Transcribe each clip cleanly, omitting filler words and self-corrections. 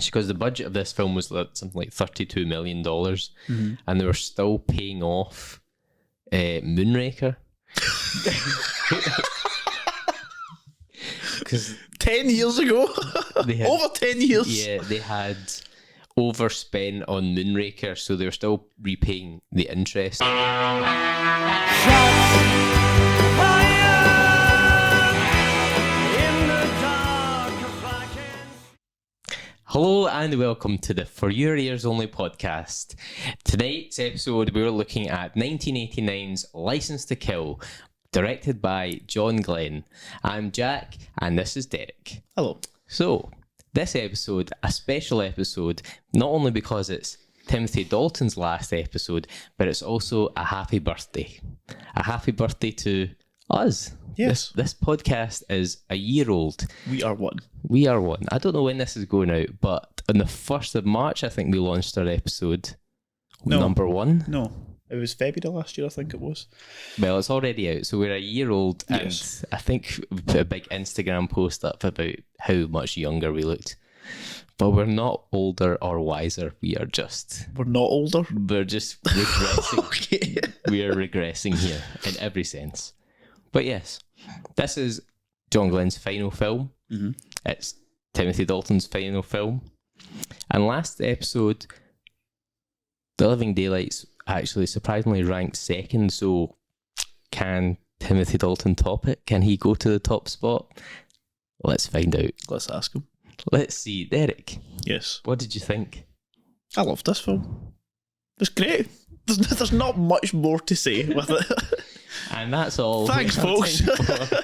because the budget of this film was like something like $32 million, and they were still paying off Moonraker. Because 10 years ago? Over 10 years? Yeah, they had overspent on Moonraker, so they were still repaying the interest. Hello and welcome to the For Your Ears Only podcast. Tonight's episode we're looking at 1989's License to Kill, directed by John Glenn. I'm Jack and this is Derek. Hello. So, this episode, a special episode, not only because it's Timothy Dalton's last episode, but it's also a happy birthday. A happy birthday to us. Yes. This podcast is a year old. We are one. We are one. I don't know when this is going out, but on the 1st of March, I think we launched our episode number 1. No, it was February last year, I think it was. Well, it's already out, so we're a year old, Yes. and I think we put a big Instagram post up about how much younger we looked. But we're not older or wiser. We're just older. We're just regressing. Okay. We are regressing here in every sense. But yes, this is John Glenn's final film. Mm-hmm. It's Timothy Dalton's final film. And last episode, The Living Daylights actually surprisingly ranked second. So can Timothy Dalton top it? Can he go to the top spot? Let's find out. Let's ask him. Let's see. Derek, Yes. what did you think? I loved this film. It was great. There's not much more to say with it. And that's all. Thanks, we have folks. time for.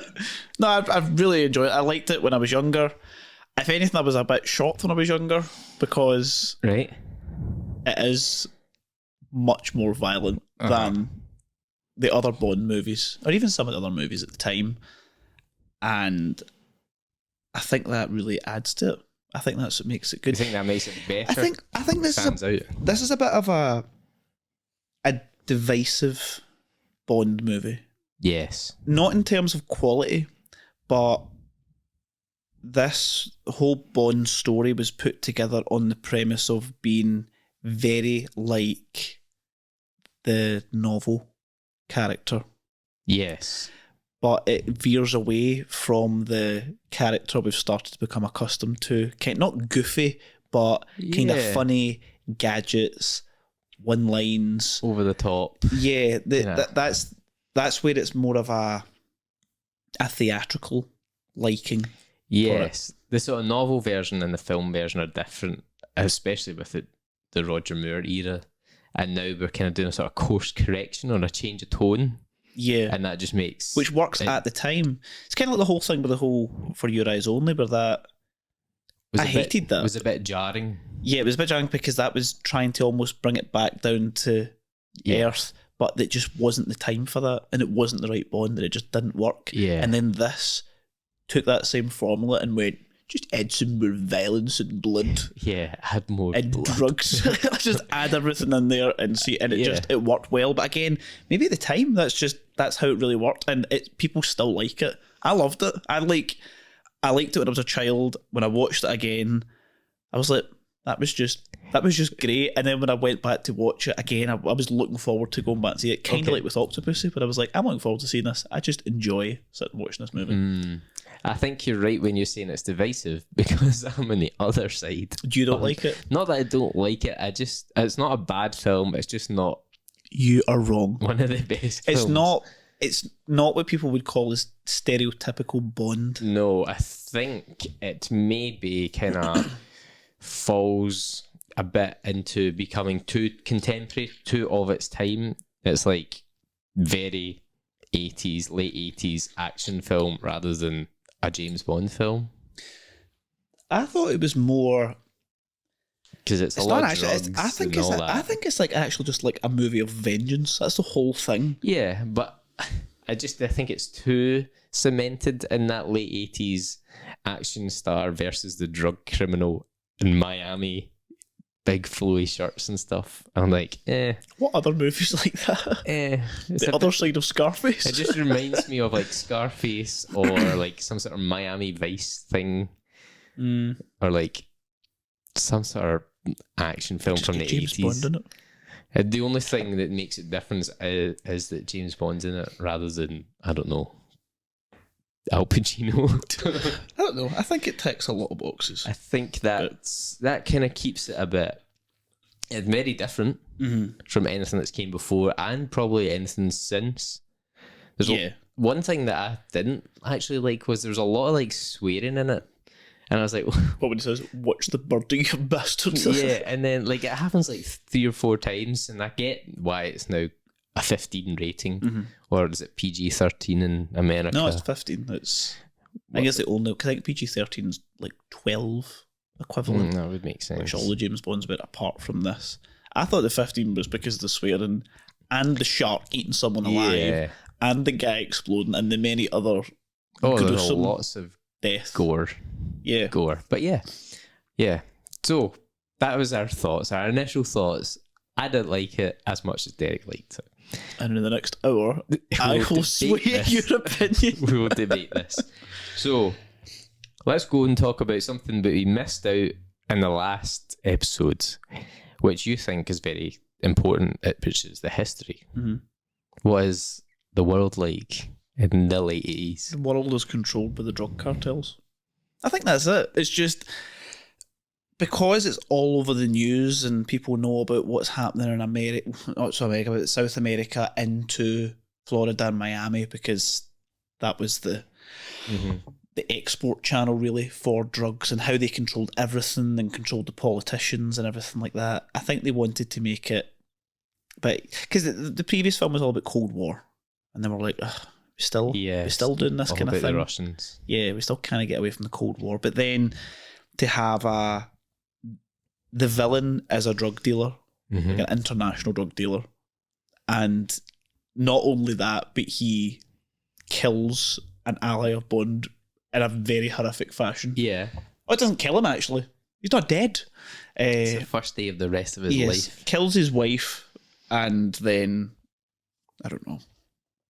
No, I've really enjoyed it. I liked it when I was younger. If anything, I was a bit shocked when I was younger because Right. it is much more violent than the other Bond movies, or even some of the other movies at the time. And I think that really adds to it. I think that's what makes it Do you good. think that makes it better? I think this Stands out. this is a bit of a divisive Bond movie. Yes. Not in terms of quality, but this whole Bond story was put together on the premise of being very like the novel character. Yes. But it veers away from the character we've started to become accustomed to. Not goofy, but kind of Yeah. funny gadgets, one lines. Over the top. Yeah, Yeah. that's where it's more of a theatrical liking. Yes. The sort of novel version and the film version are different, especially with the Roger Moore era. And now we're kind of doing a sort of course correction or a change of tone. Yeah. And that just makes... Which works at the time. It's kind of like the whole thing with the whole For Your Eyes Only, where that... I hated that. It was a bit jarring. Yeah, it was a bit jarring because that was trying to almost bring it back down to earth, but it just wasn't the time for that, and it wasn't the right Bond, and it just didn't work. Yeah. And then this took that same formula and went, just add some more violence and blood Yeah, had more and blood. drugs. Just add everything in there and see, and it worked well. But again, maybe at the time that's how it really worked, and people still like it. I loved it. I liked it when I was a child. When I watched it again, I was like, that was just great. And then when I went back to watch it again, I was looking forward to going back and see it. Kind of like with Octopussy, but I was like, I'm looking forward to seeing this. I just enjoy sitting watching this movie. I think you're right when you're saying it's divisive because I'm on the other side. You don't like it? Not that I don't like it. It's not a bad film. It's just not You are wrong. one of the best It's films. It's not what people would call as stereotypical Bond. No, I think it maybe kind of falls a bit into becoming too contemporary, too of its time. It's like very 80s, late 80s action film rather than a James Bond film. I thought it was more... Because it's a It's lot not of actually... drugs I think and all it's that. I think it's like actually just like a movie of vengeance. That's the whole thing. Yeah, but I think it's too cemented in that late 80s action star versus the drug criminal in Miami, big flowy shirts and stuff. I'm like, What other movies like that? It's The other side of Scarface. It just reminds me of like Scarface or like some sort of Miami Vice thing, or like some sort of action film Just from the get James 80s. Bond in it. The only thing that makes it different is that James Bond's in it rather than, I don't know, Al Pacino. I don't know. I think it ticks a lot of boxes. I think that kind of keeps it a bit. It's very different from anything that's came before and probably anything since. There's one thing that I didn't actually like was there was a lot of like swearing in it. And I was like, what when he says, "Watch the birdie, you bastards." yeah, and then like it happens like 3 or 4 times, and I get why it's now a 15 rating, or is it PG-13 in America? No, it's 15. I guess the only, because I think PG-13 is like 12 equivalent. That would make sense. Which all the James Bonds bit apart from this. I thought the 15 was because of the swearing and the shark eating someone alive and the guy exploding and the many other there's lots of death. Gore. Yeah. Gore. But yeah. So that was our thoughts, our initial thoughts. I didn't like it as much as Derek liked it. And in the next hour, I will sway your opinion. We will debate this. So let's go and talk about something that we missed out in the last episode, which you think is very important, which is the history. What is the world like in the late 80s? The world is controlled by the drug cartels. I think that's it. It's just because it's all over the news and people know about what's happening in America, but South America into Florida and Miami, because that was the export channel really for drugs and how they controlled everything and controlled the politicians and everything like that. I think they wanted to make it, but because the previous film was all about Cold War, and then we're like, we're still doing this kind of thing. The Russians. Yeah, we still kind of get away from the Cold War, but then to have the villain as a drug dealer, like an international drug dealer, and not only that, but he kills an ally of Bond in a very horrific fashion. Yeah. Oh, it doesn't kill him, actually. He's not dead. It's the first day of the rest of his life. Kills his wife and then, I don't know,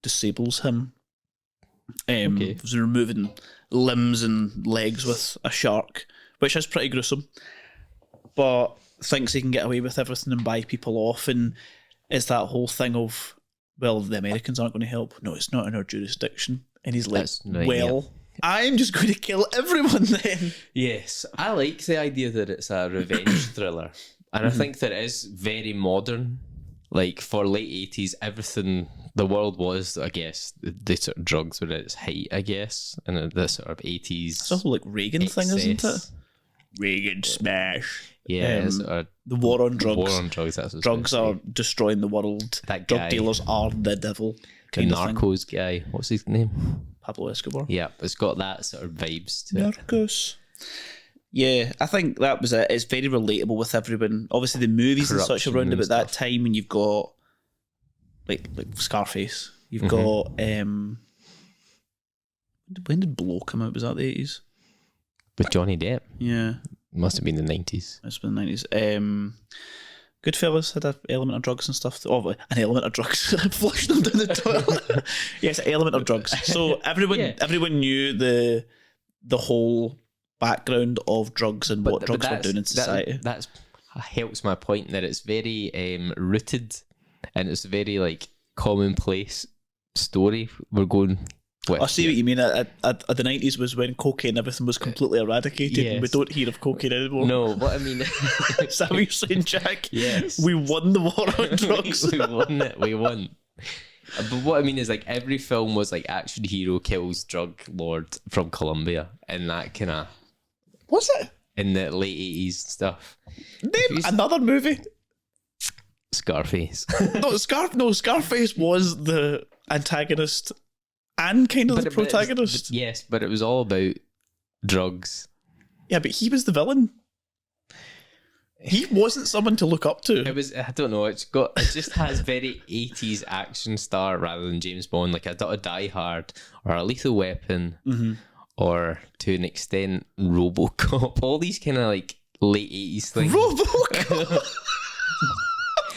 disables him. Was removing limbs and legs with a shark, which is pretty gruesome. But thinks he can get away with everything and buy people off. And it's that whole thing of, well, the Americans aren't going to help. No, it's not in our jurisdiction. And he's like, I'm just going to kill everyone then. Yes, I like the idea that it's a revenge thriller. And I think that it is very modern. Like, for late 80s, everything, the world was, I guess, the sort of drugs were at its height, I guess. And the sort of 80s. It's also like Reagan excess. Thing, isn't it? Reagan smash. Yeah, the war on drugs. War on drugs. That's drugs are destroying the world. That drug guy, dealers are the devil. The Narcos guy. What's his name? Pablo Escobar. Yeah, it's got that sort of vibes to Narcos. Yeah, I think that was it. It's very relatable with everyone. Obviously, the movies and such around about that time, and you've got like Scarface. You've got when did Blow come out? Was that the 80s? With Johnny Depp. Yeah. Must have been the 90s. Must have been the 90s. Goodfellas had an element of drugs and stuff. An element of drugs. Flushed them down the toilet. Yes, an element of drugs. So everyone knew the whole background of drugs and what drugs were doing in society. That helps my point that it's very rooted and it's a very like commonplace story. We're going with. I see what you mean. The 90s was when cocaine and everything was completely eradicated, and we don't hear of cocaine anymore. No, what I mean is that what you're saying, Jack? Yes. We won the war on drugs. We won it. We won. But what I mean is, like, every film was like action hero kills drug lord from Colombia, and that kind of. Was it? In the late 80s stuff. Name another movie. Scarface. Scarface was the antagonist and kind of the protagonist. Yes, but it was all about drugs. Yeah, but he was the villain. He wasn't someone to look up to. It was, I don't know, it just has very 80s action star rather than James Bond, like a Die Hard or a Lethal Weapon or to an extent RoboCop. All these kind of like late 80s things. RoboCop!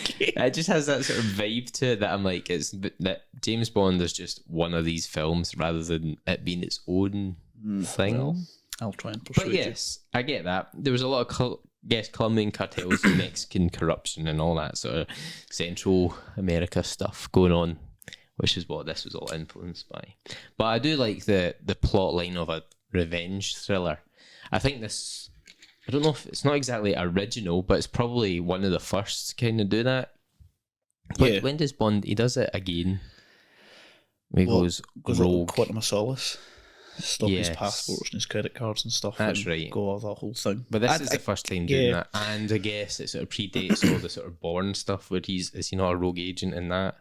Okay. It just has that sort of vibe to it that I'm like, it's that James Bond is just one of these films rather than it being its own thing. Well, I'll try and persuade you. But yes, I get that. There was a lot of yes, Colombian cartels, Mexican corruption, and all that sort of Central America stuff going on, which is what this was all influenced by. But I do like the plot line of a revenge thriller. I think this, I don't know if it's not exactly original, but it's probably one of the first to kind of do that. Yeah. When does Bond, he does it again? He goes rogue. Quantum of Solace. Stop his Yes. passports and his credit cards and stuff. That's and right. Go all that whole thing. But this is the first time doing yeah. that. And I guess it sort of predates all the sort of Bourne stuff where is he not a rogue agent in that?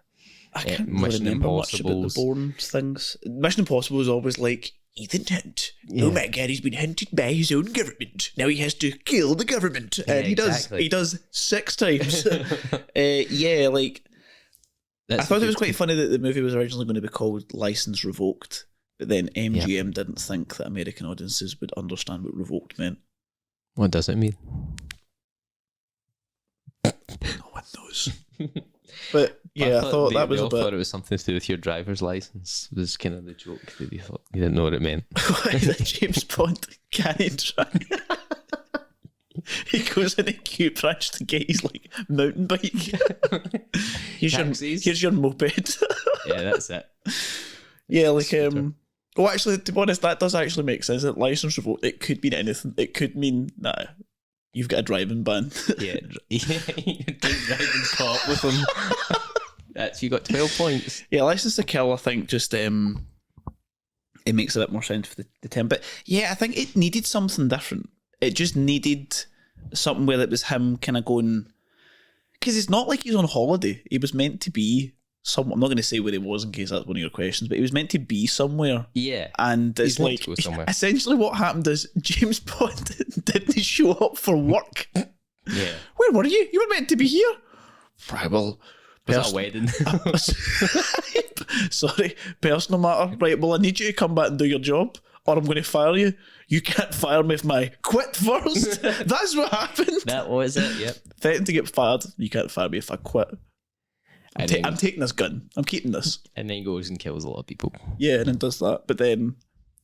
I can't really Mission remember much about the Impossibles. Bourne things. Mission Impossible is always like, Ethan Hunt. No man, he's been hunted by his own government. Now he has to kill the government. And he exactly. does 6 times. Yeah, like, That's I thought a it was good- quite funny that the movie was originally going to be called License Revoked, but then MGM didn't think that American audiences would understand what revoked meant. What does it mean? No one knows. But yeah, I thought that was a bit. I thought it was something to do with your driver's license. Was kind of the joke that you thought you didn't know what it meant. Why the James Bond can't drive? He goes in a Q branch to get his like mountain bike. Here's your moped. Yeah, that's it. Yeah, like well, actually, to be honest, that does actually make sense. That license revoke, it could mean anything. It could mean you've got a driving ban. Yeah, you drink driving caught with him. That's you got 12 points. Yeah, License to Kill, I think just it makes a bit more sense for the term. But yeah, I think it needed something different. It just needed something where it was him kind of going, because it's not like he's on holiday. He was meant to be somewhere. I'm not going to say where he was in case that's one of your questions, but he was meant to be somewhere. Yeah, and it's he's meant like to go somewhere. Essentially what happened is James Bond didn't show up for work. Yeah, Where were you? You were meant to be here. Right, well, was that a wedding? Sorry, personal matter. Right, well, I need you to come back and do your job, or I'm going to fire you. You can't fire me if I quit first. That's what happened. That was it. Yep. Threatened to get fired. You can't fire me if I quit. I'm taking this gun. I'm keeping this. And then he goes and kills a lot of people. Yeah, and then does that. But then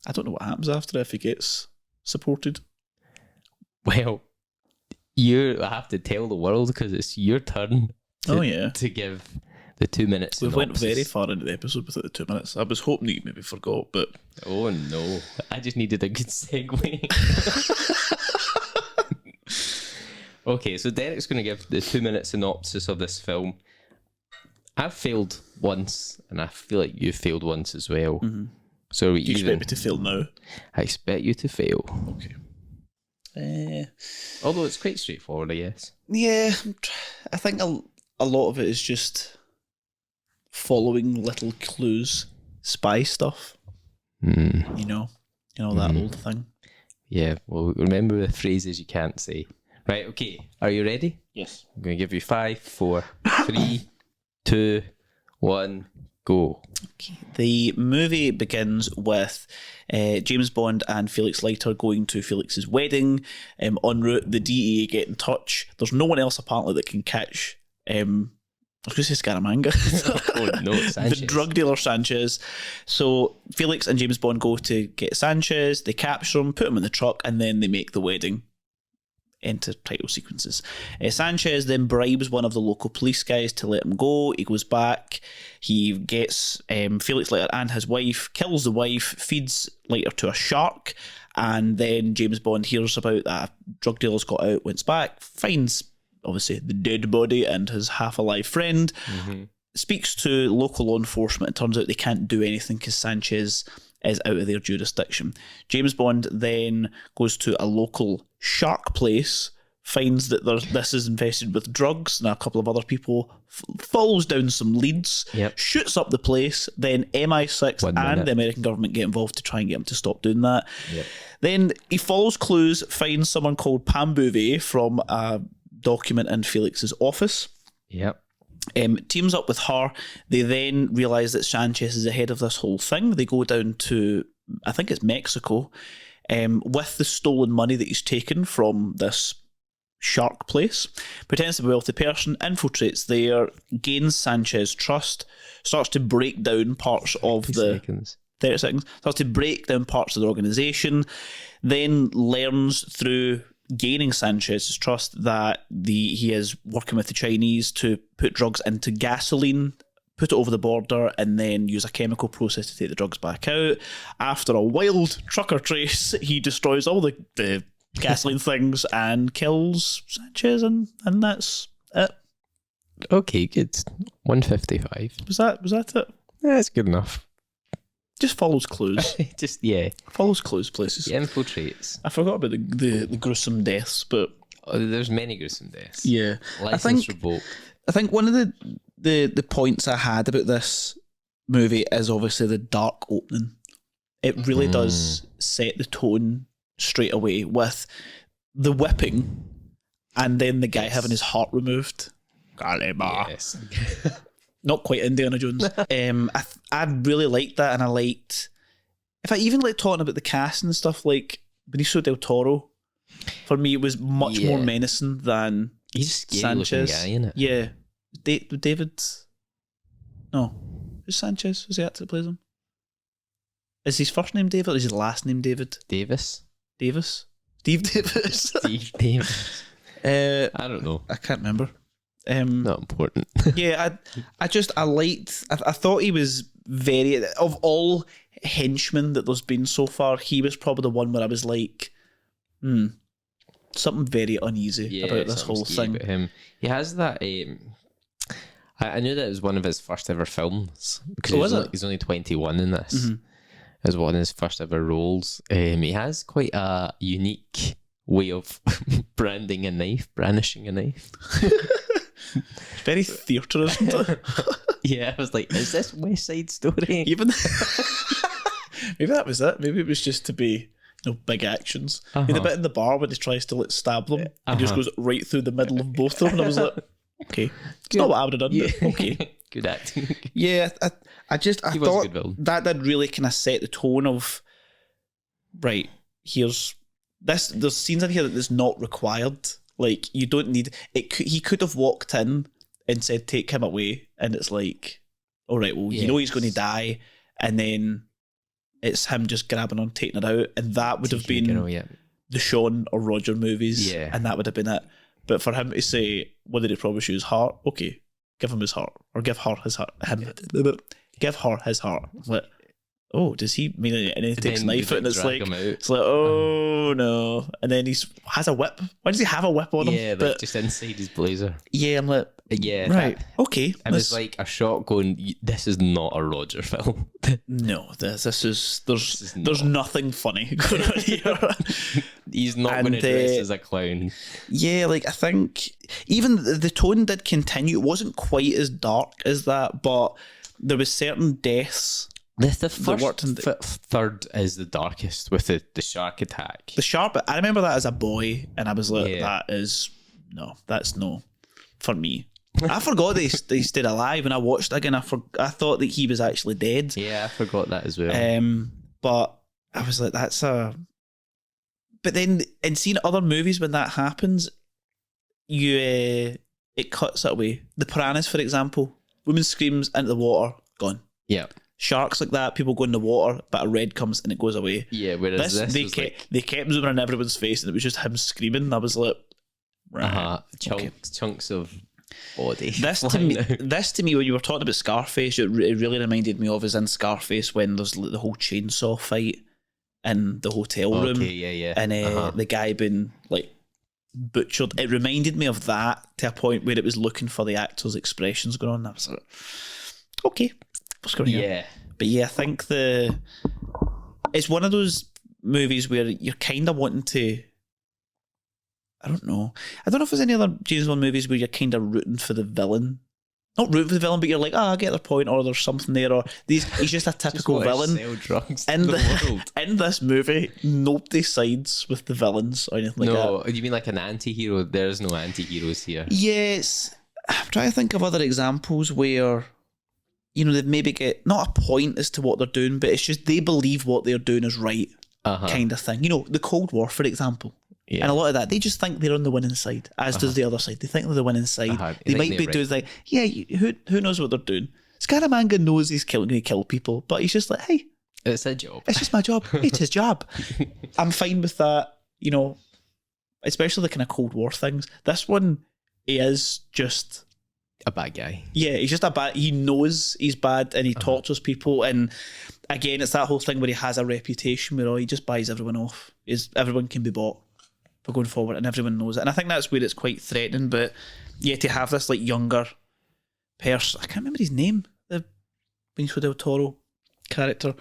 I don't know what happens after if he gets supported. Well, you have to tell the world because it's your turn. To give the 2 minutes. We went very far into the episode without the 2 minutes. I was hoping that you maybe forgot, but oh no, I just needed a good segue. Okay, so Derek's going to give the 2 minute synopsis of this film. I've failed once, and I feel like you failed once as well. Mm-hmm. So do you expect me to fail now? I expect you to fail. Okay. Although it's quite straightforward, I guess. Yeah, I think a lot of it is just following little clues, spy stuff. You know that old thing. Yeah, well, remember the phrases you can't say. Right, okay, are you ready? Yes. I'm going to give you 5, 4, 3, 2, 1, go. Okay. The movie begins with James Bond and Felix Leiter going to Felix's wedding. En route, the DEA get in touch. There's no one else apparently that can catch I was going to say Scaramanga. Oh no, Sanchez. The drug dealer Sanchez. So Felix and James Bond go to get Sanchez. They capture him, put him in the truck, and then they make the wedding. Enter title sequences. Sanchez then bribes one of the local police guys to let him go. He goes back. He gets Felix Leiter and his wife, kills the wife, feeds Leiter to a shark, and then James Bond hears about that drug dealer's got out, went back, finds obviously the dead body and his half-alive friend, speaks to local law enforcement. It turns out they can't do anything because Sanchez is out of their jurisdiction. James Bond then goes to a local shark place, finds that this is infested with drugs and a couple of other people, follows down some leads, shoots up the place, then MI6 and the American government get involved to try and get him to stop doing that. Then he follows clues, finds someone called Pam Bouvet from a document in Felix's office. Teams up with her. They then realise that Sanchez is ahead of this whole thing. They go down to, I think it's Mexico, with the stolen money that he's taken from this shark place, pretends to be a wealthy person, infiltrates there, gains Sanchez's trust, starts to break down parts of 30 seconds, starts to break down parts of the organisation, then learns through gaining Sanchez's trust that he is working with the Chinese to put drugs into gasoline, put it over the border, and then use a chemical process to take the drugs back out. After a wild trucker chase, he destroys all the gasoline things and kills Sanchez, and that's it. Okay, good. 155. Was that it? Yeah, that's good enough. Just follows clues. Follows places. He infiltrates. I forgot about the gruesome deaths, but there's many gruesome deaths. Yeah, License revoked. I think one of the points I had about this movie is obviously the dark opening. It really does set the tone straight away with the whipping and then the guy having his heart removed. Yes. Not quite Indiana Jones. I really liked that, and I liked... If I even like talking about the cast and stuff, like Benicio del Toro, for me, it was much more menacing than He's a scary Sanchez. Guy, isn't it? Yeah. David... No. Who's Sanchez? Who's the actor that plays him? Is his first name David or is his last name David? Davis? Steve Davis? Steve Davis. I don't know. I can't remember. Not important. Yeah, I thought he was very, of all henchmen that there's been so far, he was probably the one where I was like, something very uneasy about this whole thing. About him. He has that. I knew that it was one of his first ever films because he's only 21 in this. Mm-hmm. It was one of his first ever roles. He has quite a unique way of brandishing a knife. It's very theatre, isn't it? Yeah, I was like, is this West Side Story? Even maybe that was it. Maybe it was just to be, big actions. The bit in the bar when he tries to throttle them, and just goes right through the middle of both of them, and I was like, okay, it's not what I would have done, but okay. Good acting. Yeah, I thought that really kind of set the tone of, right, here's this. There's scenes in here that is not required. Like, you don't need it. He could have walked in and said, "Take him away," and it's like, all right, well, you know he's going to die, and then it's him just grabbing on, taking it out, and that would have been the Sean or Roger movies, and that would have been it. But for him to say, "What did he promise you? His heart?" Okay, give him his heart, or give her his heart. Give her his heart. Like, oh, does he mean it? And then he takes a knife out, and it's like, oh no. And then he has a whip. Why does he have a whip on him? Yeah, but just inside his blazer. Yeah, I'm like, right, okay. It was like a shot going, this is not a Roger film. No, this is, there's nothing funny going on here. He's not going to dress as a clown. Yeah, like, I think even the tone did continue. It wasn't quite as dark as that, but there was certain deaths. The first third is the darkest with the shark attack. The shark, I remember that as a boy, and I was like, that's no for me. I forgot that he stayed alive, and I watched it again. I thought that he was actually dead. Yeah, I forgot that as well. But I was like, but then in seeing other movies when that happens, it cuts it away. The Piranhas, for example, woman screams into the water, gone. Yeah. Sharks like that, people go in the water, but a red comes and it goes away. Yeah, whereas they kept zooming on everyone's face, and it was just him screaming. And I was like, right, chunks of body. This to me, when you were talking about Scarface, it really reminded me of is in Scarface when there's the whole chainsaw fight in the hotel room. Okay, yeah. And the guy being like butchered. It reminded me of that to a point where it was looking for the actors' expressions going on. I was like, okay. Yeah. But yeah, I think it's one of those movies where you're kind of wanting to, I don't know if there's any other James Bond movies where you're kind of rooting for the villain. Not rooting for the villain, but you're like, I get their point, or there's something there, or he's just a typical villain. Sell drugs in the world. In this movie, nobody sides with the villains or anything like that. No, you mean like an anti-hero? There's no anti-heroes here. Yes. I'm trying to think of other examples where, they maybe get not a point as to what they're doing, but it's just they believe what they're doing is right, kind of thing. The Cold War, for example. Yeah. And a lot of that, they just think they're on the winning side, as does the other side. They think they're the winning side. They might be doing like, who knows what they're doing? Scaramanga knows he's going to kill people, but he's just like, hey, it's a job. It's just my job. It's his job. I'm fine with that. especially the kind of Cold War things. This one, he is just a bad guy. Yeah, he's just a bad. He knows he's bad, and he tortures people. And again, it's that whole thing where he has a reputation where he just buys everyone off. Everyone can be bought for going forward, and everyone knows it. And I think that's where it's quite threatening. But yeah, to have this like younger person, I can't remember his name, the Benicio del Toro character,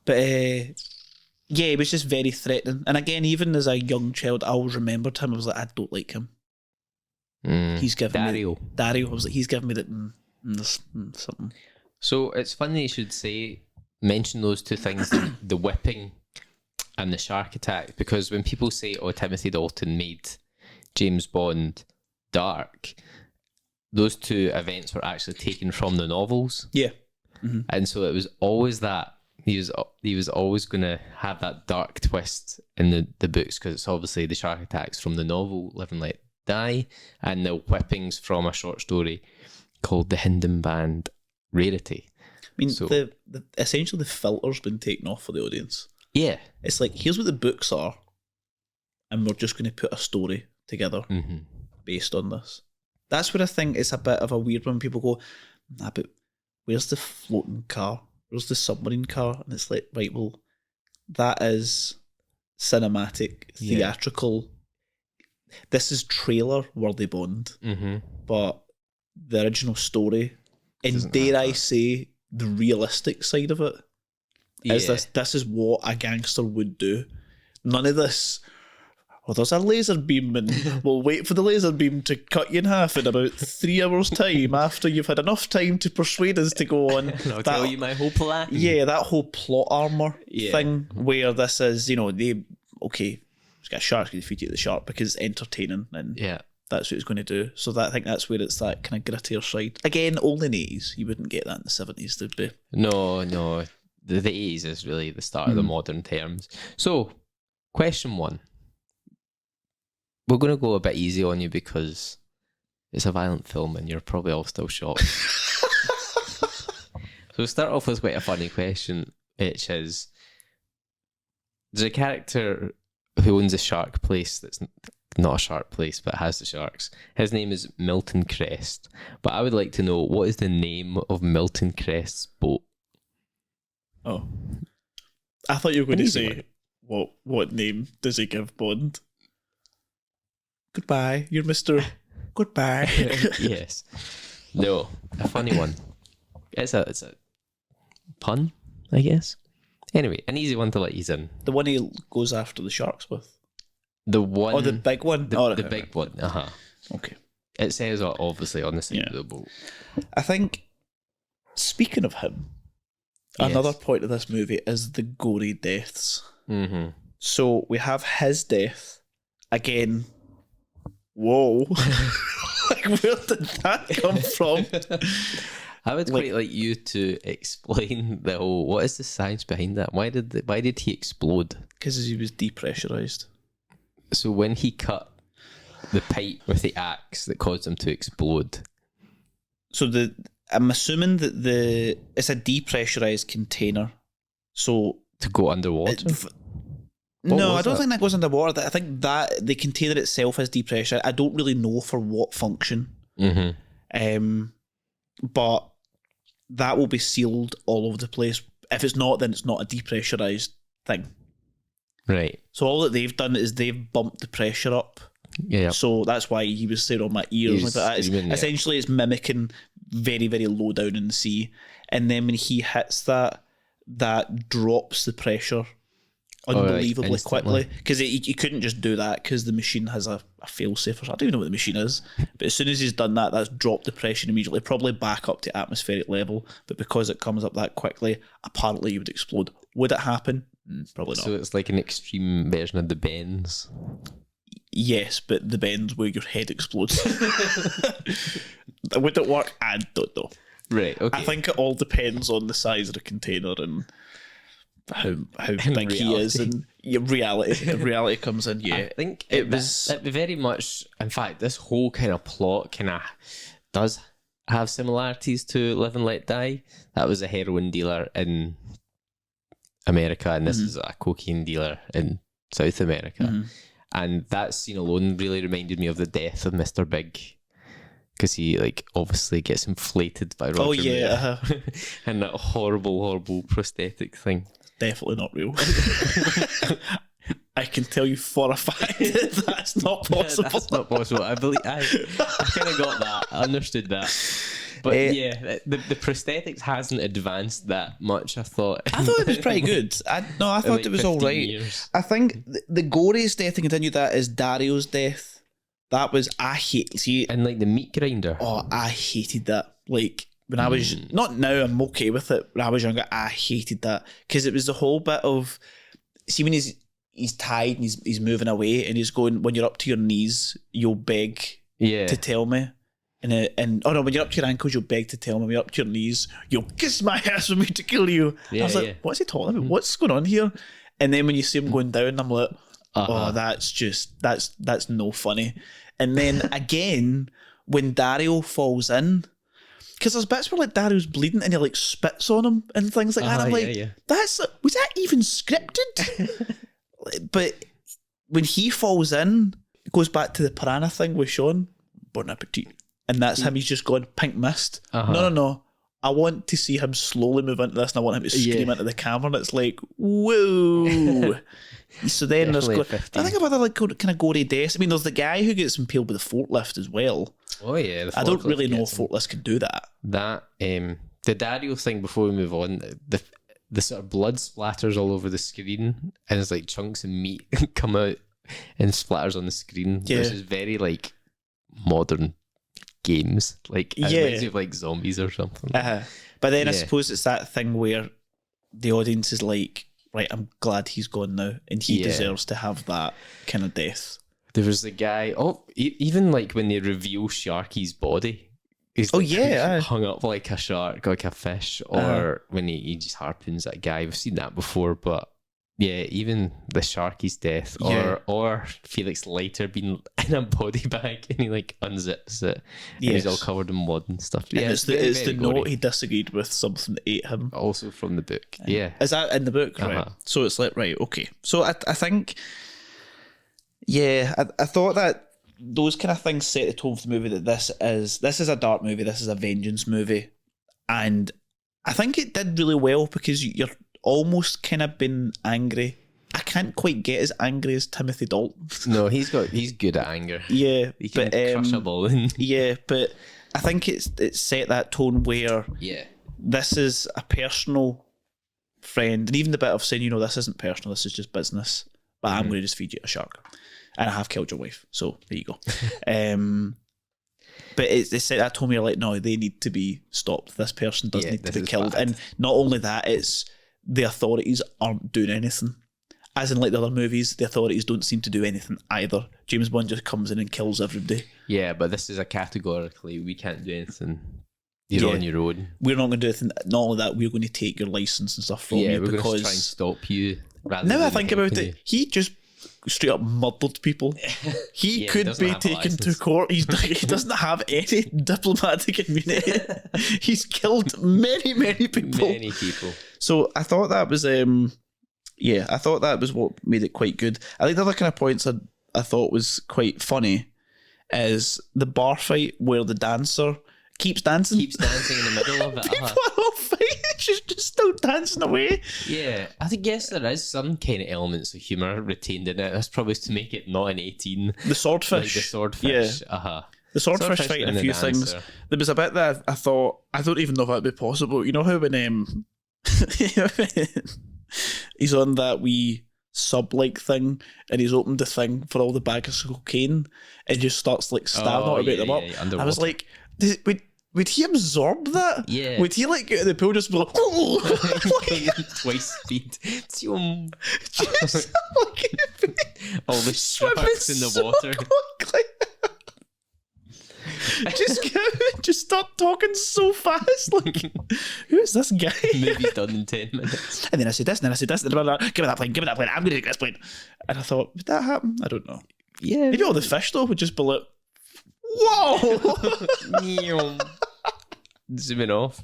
but yeah, it was just very threatening. And again, even as a young child, I always remembered him. I was like, I don't like him. He's giving Dario. me Dario. I was like, he's giving me that something. So it's funny you should mention those two things: the whipping and the shark attack. Because when people say, "Oh, Timothy Dalton made James Bond dark," those two events were actually taken from the novels. Yeah, and so it was always that he was always going to have that dark twist in the books, because it's obviously the shark attacks from the novel Live and Let Die, and the whippings from a short story called The Hindon Band Rarity. I mean, so, the essentially the filter's been taken off for the audience. Yeah, it's like, here's what the books are, and we're just going to put a story together based on this. That's where I think it's a bit of a weird one when people go, nah, but where's the floating car? Where's the submarine car? And it's like, right, well, that is cinematic, theatrical. This is trailer worthy Bond, but the original story, and dare I say, the realistic side of it, is this is what a gangster would do. None of this, well, there's a laser beam and we'll wait for the laser beam to cut you in half in about 3 hours' time after you've had enough time to persuade us to go on. I'll tell you my whole plan. Yeah, that whole plot armor thing, where this is, it's got a shark, you defeat the shark because it's entertaining, and that's what it's going to do. So I think that's where it's that kind of grittier side. Again, only in the 80s. You wouldn't get that in the 70s, there'd be. No. The 80s is really the start of the modern terms. So, question 1. We're going to go a bit easy on you because it's a violent film and you're probably all still shocked. So we'll start off with quite a funny question, which is, there's a character who owns a shark place that's not a shark place but has the sharks. His name is Milton Crest, but I would like to know, what is the name of Milton Crest's boat? Oh, I thought you were going to say, what name does he give Bond? Goodbye, you're Mr. Goodbye. Yes. No, a funny one. It's a pun, I guess. Anyway, an easy one to let you in. The one he goes after the sharks with. The one. Oh, the big one. The big one. Okay. It says obviously on the side of the boat. I think, speaking of him, another point of this movie is the gory deaths. So we have his death again. Whoa. Like, where did that come from? I would quite like you to explain the whole, what is the science behind that? Why did he explode? Because he was depressurized. So when he cut the pipe with the axe that caused him to explode. So I'm assuming that it's a depressurized container. So to go underwater? No, I don't think that goes underwater. I think that the container itself is depressurized. I don't really know for what function. But that will be sealed all over the place. If it's not, then it's not a depressurized thing. Right. So all that they've done is they've bumped the pressure up. Yeah. So that's why he was saying on my ears like that. Essentially, it's mimicking very, very low down in the sea. And then when he hits that drops the pressure unbelievably quickly. Because he couldn't just do that because the machine has a fail-safe. I don't even know what the machine is. But as soon as he's done that, that's dropped the pressure immediately, probably back up to atmospheric level. But because it comes up that quickly, apparently you would explode. Would it happen? Probably not. So it's like an extreme version of the bends. Yes, but the bends where your head explodes. Would it work? I don't know. Right, okay. I think it all depends on the size of the container and how big he is, and reality comes in. Yeah, I think it was very much. In fact, this whole kind of plot does have similarities to Live and Let Die. That was a heroin dealer in America, and this is a cocaine dealer in South America. And that scene alone really reminded me of the death of Mr. Big. Because he, like, obviously gets inflated by Roger Moore. And that horrible prosthetic thing. Definitely not real. I can tell you for a fact that's not possible. That's not possible. I kind of got that. I understood that. But the prosthetics hasn't advanced that much, I thought. I thought it was pretty good. I thought it was all right. Years. I think the goriest death to continue that is Dario's death. That was, I hate, see... And like the meat grinder. Oh, I hated that. Like, when I was, not now, I'm okay with it. When I was younger, I hated that. Because it was the whole bit of, see when he's tied and he's moving away and he's going, when you're up to your knees, you'll beg to tell me. And oh no, when you're up to your ankles, you'll beg to tell me. When you're up to your knees, you'll kiss my ass for me to kill you. I was like, what's he talking about? What's going on here? And then when you see him going down, I'm like, oh, that's no funny. And then again, when Dario falls in, because there's bits where like Dario's bleeding and he like spits on him and things like that. And I'm like, was that even scripted? But when he falls in, it goes back to the piranha thing with Sean, bon appetit. And that's him, he's just gone pink mist. No. I want to see him slowly move into this and I want him to scream into the camera and it's like, whoa. So then there's... I think about other like kind of gory deaths. I mean, there's the guy who gets impaled with a forklift as well. Oh yeah. I don't really know if forklifts can do that. That, the Dario thing before we move on, the sort of blood splatters all over the screen and it's like chunks of meat come out and splatters on the screen. Which is very like modern games. Like, it reminds me of like zombies or something. But then I suppose it's that thing where the audience is like, right, I'm glad he's gone now and he deserves to have that kind of death. There was the guy, even like when they reveal Sharky's body, he's like hung up like a shark, like a fish, or when he just harpoons that guy. We've seen that before, but yeah, even the Sharky's death, or Felix Leiter being in a body bag and he like unzips it and he's all covered in mud and stuff. Yeah, and it's the note he disagreed with something that ate him. Also from the book. Yeah. Is that in the book? Right. So it's like, right, okay. So I think, I thought that those kind of things set the tone for the movie, that this is a dark movie, this is a vengeance movie. And I think it did really well because you're almost kind of been angry. I can't quite get as angry as Timothy Dalton. No, he's good at anger. Yeah, he can crush a ball in. Yeah, but I think it's set that tone where this is a personal friend, and even the bit of saying, this isn't personal, this is just business, but I'm going to just feed you a shark, and I have killed your wife, so there you go. But they set that tone where you're like, no, they need to be stopped. This person does need to be killed, bad. And not only that, it's the authorities aren't doing anything. As in like the other movies, the authorities don't seem to do anything either. James Bond just comes in and kills everybody. Yeah, but this is a categorically, we can't do anything. You're on your own. We're not going to do anything. Not only that, we're going to take your license and stuff from you because... we're going to try and stop you. Now I think about it, he just straight up murdered people. He could be taken to court. He doesn't have any diplomatic immunity. He's killed many people. Many people. So I thought that was I thought that was what made it quite good. I think the other kind of points I thought was quite funny is the bar fight where the dancer keeps dancing in the middle of it. People are all fighting. She's just still dancing away. Yeah, I think there is some kind of elements of humour retained in it. That's probably to make it not an 18. The swordfish. Like the swordfish. Yeah. The swordfish fighting a few things. There was a bit that I thought, I don't even know if that'd be possible. You know how when he's on that wee sub-like thing and he's opened the thing for all the bags of cocaine and just starts like stabbing about them up. I was like, would he absorb that? Yeah. Would he like get in the pool just be like, twice speed? Just like all the sharks in the water. Just start talking so fast. Like, who is this guy? Movie's done in 10 minutes. And then I said this, and then I said this, and blah, blah, blah. Give me that plane. I'm going to take this plane. And I thought, would that happen? I don't know. Yeah. Maybe all the fish, though, would just be like, whoa! Zooming off.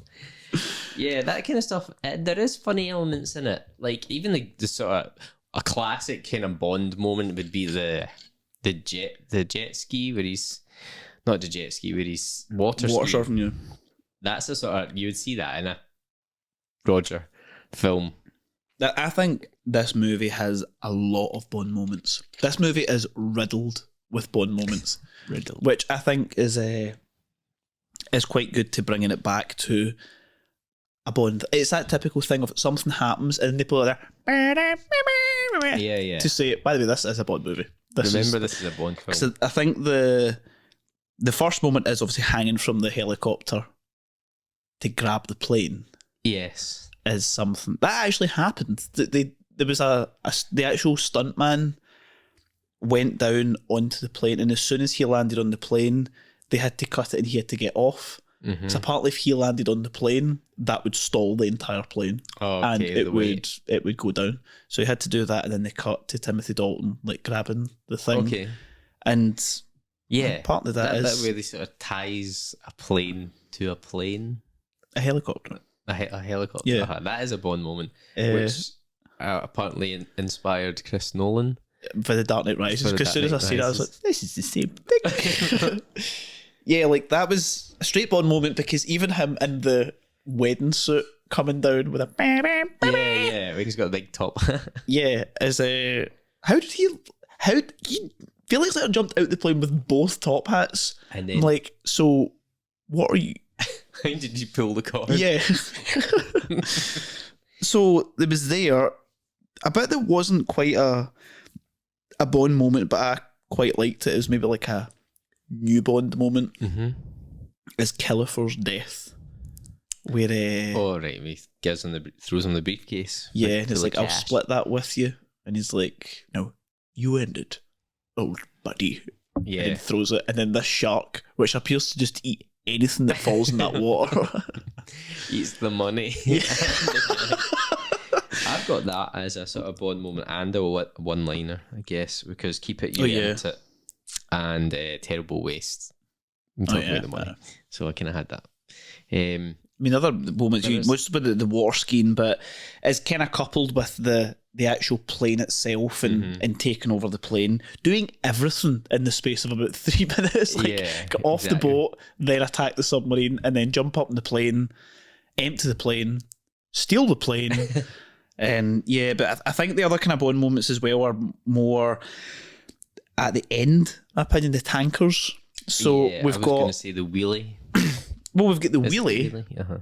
Yeah, that kind of stuff. There is funny elements in it. Like, even the sort of a classic kind of Bond moment would be the jet ski where he's not the jet ski where he's water surfing. Yeah. That's a sort of, you would see that in a Roger film. I think this movie has a lot of Bond moments. This movie is riddled with Bond moments, which I think is quite good to bringing it back to a Bond. It's that typical thing of something happens and they put it there. Yeah. To say, by the way, this is a Bond movie. This is a Bond film. So I think the first moment is obviously hanging from the helicopter to grab the plane. Yes. Is something that actually happened. There was the actual stuntman went down onto the plane, and as soon as he landed on the plane, they had to cut it and he had to get off. Mm-hmm. So apparently, if he landed on the plane, that would stall the entire plane, and it would go down. So he had to do that, and then they cut to Timothy Dalton like grabbing the thing. Okay, and part of that is that really sort of ties a plane to a plane, a helicopter. A helicopter. Yeah. That is a Bond moment, which apparently inspired Chris Nolan for The Dark Knight Rises. Because as soon as I seen it, I was like, this is the same thing. Yeah, like that was a straight Bond moment because even him in the wedding suit coming down with a when he's got a big top. How did he Felix Leiter jumped out the plane with both top hats. And then, I'm like, so what are you? How did you pull the cord? Yeah. So there was I bet there wasn't quite a Bond moment, but I quite liked it. It was maybe like a new Bond moment. Mm-hmm. Is Killifer's death, where he throws him the briefcase. Yeah, and he's like, I'll split that with you, and he's like, no, you ended, old buddy. Yeah, and throws it, and then this shark, which appears to just eat anything that falls in that water, eats the money. Yeah. I've got that as a sort of Bond moment and a one-liner, I guess, because keep it, you it, and terrible waste. I'm talking about the money, so I kind of had that. I mean, other moments most about the water skiing, but it's kind of coupled with the actual plane itself and taking over the plane, doing everything in the space of about 3 minutes. Like, get off the boat, then attack the submarine, and then jump up in the plane, empty the plane, steal the plane. And but I think the other kind of Bond moments as well are more at the end, in my opinion, the tankers. So we've got. I was going to say the wheelie. Well, we've got the wheelie. Uh-huh.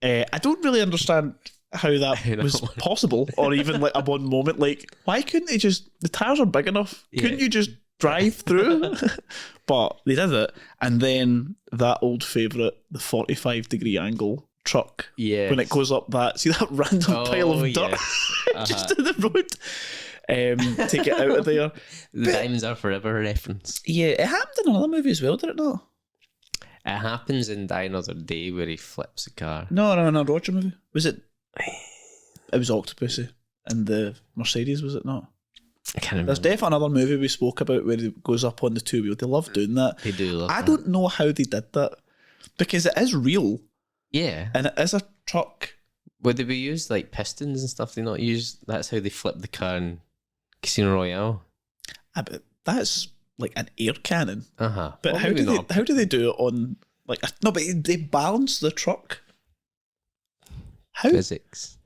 I don't really understand how that was possible, or even like a Bond moment. Like, why couldn't they just? The tires are big enough. Yeah. Couldn't you just drive through? But they did it, and then that old favourite, the 45-degree angle truck. Yeah. When it goes up that random pile of dirt just in the road. To get out of there. The Diamonds Are Forever reference. Yeah, it happened in another movie as well, did it not? It happens in Die Another Day where he flips a car. No, Roger movie. Was it? It was Octopussy and the Mercedes, was it not? I can't remember. There's definitely another movie we spoke about where he goes up on the two-wheel. They love doing that. They do love that. I don't know how they did that because it is real. Yeah. And it is a truck. Would they be used like pistons and stuff? They not use. That's how they flip the car in Casino Royale. But that's like an air cannon. But well, how do they do it on like but they balance the truck? How? Physics.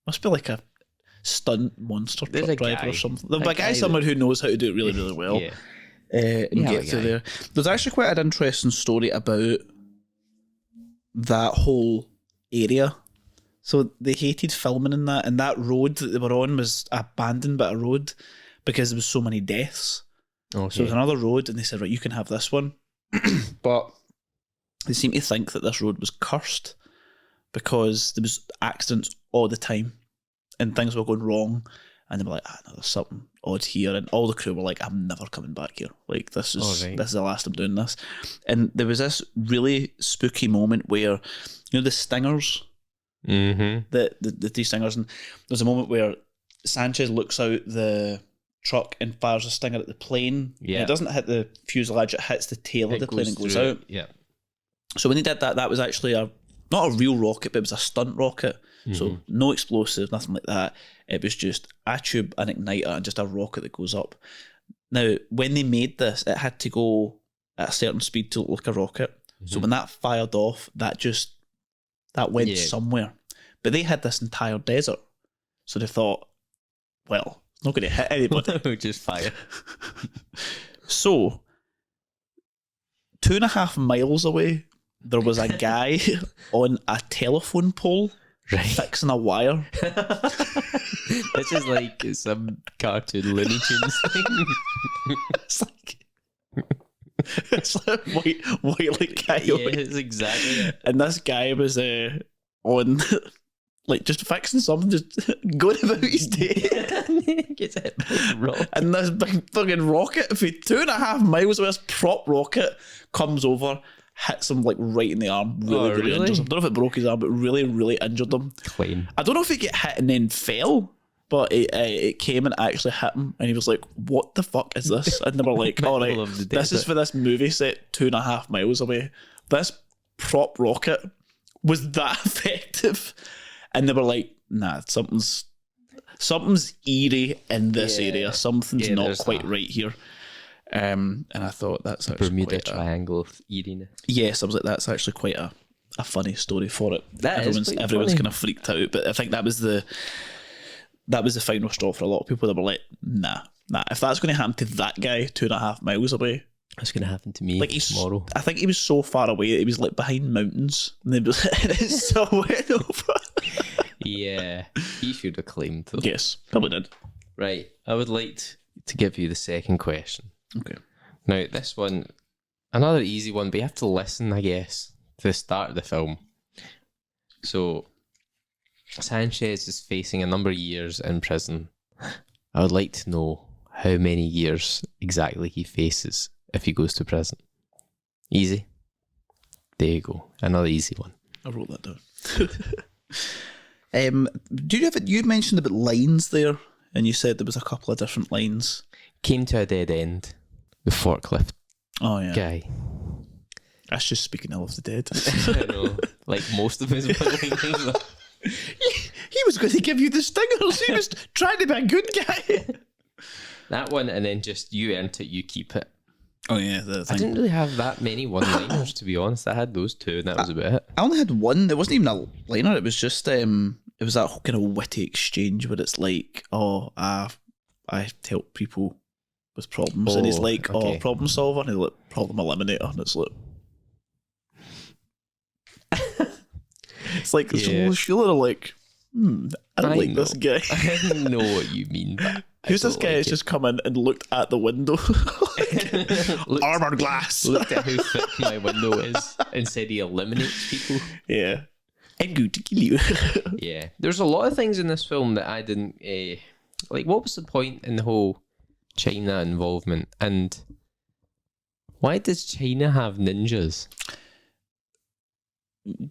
Must be like a stunt monster There's truck driver or something. A guy, someone who knows how to do it really, really well. And get through there. There's actually quite an interesting story about that whole area. So they hated filming in that, and that road that they were on was an abandoned bit of road because there was so many deaths. Okay. So there was another road, and they said, right, you can have this one. But they seem to think that this road was cursed because there was accidents all the time and things were going wrong, and they were like, no, there's something odd here, and all the crew were like, I'm never coming back here. Like, this is the last I'm doing this. And there was this really spooky moment where, the stingers, the three stingers, and there's a moment where Sanchez looks out the truck and fires a stinger at the plane. Yeah. And it doesn't hit the fuselage, it hits the tail of the plane and goes out. Yeah. So when they did that, that was actually not a real rocket, but it was a stunt rocket. So no explosives, nothing like that. It was just a tube, an igniter, and just a rocket that goes up. Now, when they made this, it had to go at a certain speed to look like a rocket. So when that fired off, that went somewhere. But they had this entire desert. So they thought, well, it's not going to hit anybody. Just fire. So, 2.5 miles away, there was a guy on a telephone pole fixing a wire. This is like some cartoon Looney Tunes thing. It's like white like Coyote. Yeah, it's exactly it. And this guy was on, like, just fixing something, just going about his day. Gets hit by a rocket. And this big fucking rocket, for 2.5 miles away, this prop rocket comes over, hits him like right in the arm, really injures him. I don't know if it broke his arm, but really injured him. Claim. I don't know if he get hit and then fell, but it came and actually hit him, and he was like, "What the fuck is this?" And they were like, "All right, this is for this movie set 2.5 miles away." This prop rocket was that effective, and they were like, "Nah, something's eerie in this area. Something's not quite right here." And I thought that's actually Bermuda Triangle of eeriness. Yes, I was like, that's actually quite a funny story for it. Everyone's funny. kind of freaked out, but I think that was the final straw for a lot of people that were like, nah, if that's going to happen to that guy 2.5 miles away, that's going to happen to me tomorrow. I think he was so far away, he was like behind mountains, and it still went over. Yeah, he should have claimed though. Yes, probably did. Right, I would like to give you the second question. Okay. Now, this one, another easy one, but you have to listen, I guess, to the start of the film. So, Sanchez is facing a number of years in prison. I would like to know how many years exactly he faces if he goes to prison. Easy. There you go. Another easy one. I wrote that down. You mentioned about lines there, and you said there was a couple of different lines. Came to a dead end. The forklift guy. That's just speaking ill of the dead. I know. Like most of his one-liners. He was going to give you the stingers. He was trying to be a good guy. That one, and then just you earned it, you keep it. Oh yeah, I didn't really have that many one-liners, to be honest. I had those two, and that was about it. I only had one. It wasn't even a liner. It was just it was that kind of witty exchange where it's like, oh, I help people with problems, and he's like, okay. Oh, problem solver, and he's like, problem eliminator, and it's like, it's like Sheila are like, I don't like this guy. I know what you mean, but who's this guy who's just come in and looked at the window? Armored glass. Looked at how thick my window is and said he eliminates people. Yeah. I'm going to kill you. Yeah. There's a lot of things in this film that I didn't like. What was the point in the whole China involvement, and why does China have ninjas?